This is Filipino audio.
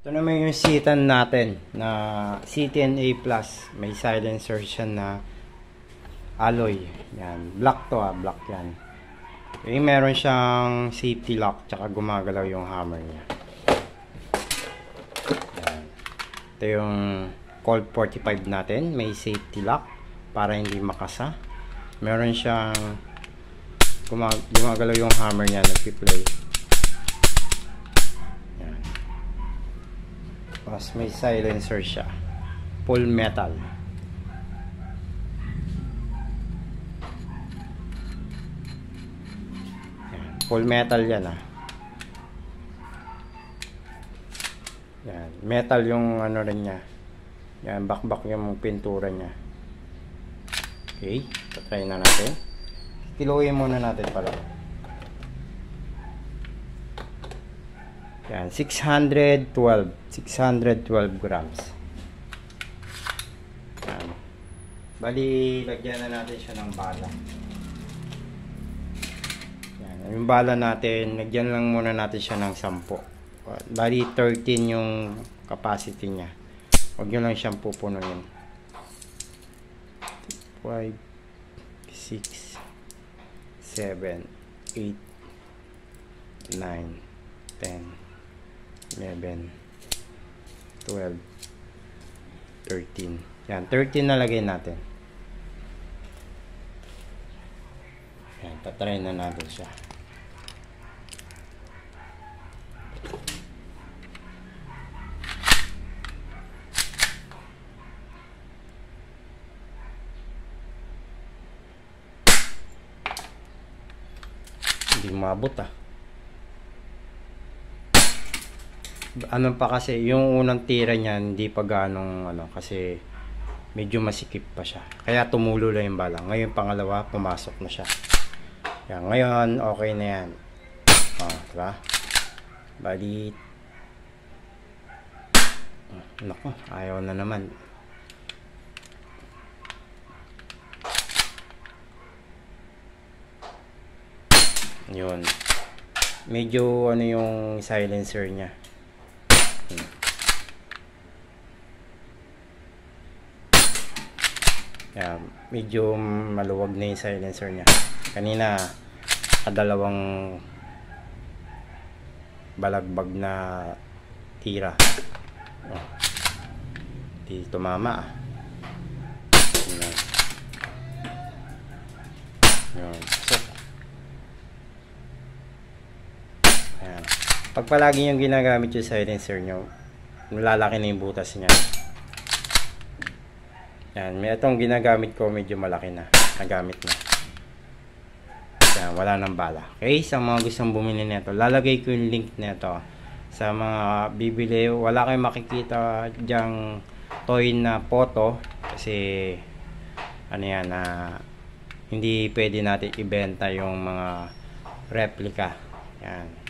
Ito naman yung Citan natin na CTNA Plus. May silencer siya na alloy. Yan. Black to black yan. Meron siyang safety lock tsaka gumagalaw yung hammer niya. Yan. Ito yung Colt 45 natin. May safety lock para hindi makasa. Meron siyang gumagalaw yung hammer niya, nagpi-play. Yan. Tapos may silencer siya. Full metal. Yan. Full metal yan Yan. Metal yung ano rin niya. Yan, bakbak yung pintura niya. Okay, try na natin. Kiloin muna natin pala. Yan, 612 grams. Yan. Bali, lagyan na natin siya ng bala. Yan, yung bala natin, lagyan lang muna natin siya ng 10. Bali, 13 yung capacity niya. Huwag nyo lang siyang pupunuin. 5, 6, 7, 8, 9, 10, 11, 12, 13. Yan, 13 na lagay natin. Yan, tatry na natin siya. Hindi umabot Ano pa kasi, yung unang tira niya hindi pa ganong kasi medyo masikip pa siya. Kaya tumulo lang yung bala. Ngayon pangalawa, pumasok na siya. Yan, ngayon okay na yan. Diba? Bali. Naku, ayaw na naman. Yun. Medyo yung silencer niya. Yeah, medyo maluwag na yung silencer niya. Kanina kadalawang balagbag na tira. Di tumama Yun. So, ayan. Pag palagi yung ginagamit yung silencer nyo, malalaki na yung butas niya. Yan, itong ginagamit ko medyo malaki na. Nagamit na. Yan, wala nang bala. Okay, sa mga gustong bumili nito, lalagay ko yung link nito. Sa mga bibili, wala kayong makikita dyang toy na photo. Kasi, hindi pwede natin ibenta yung mga replica. Yan.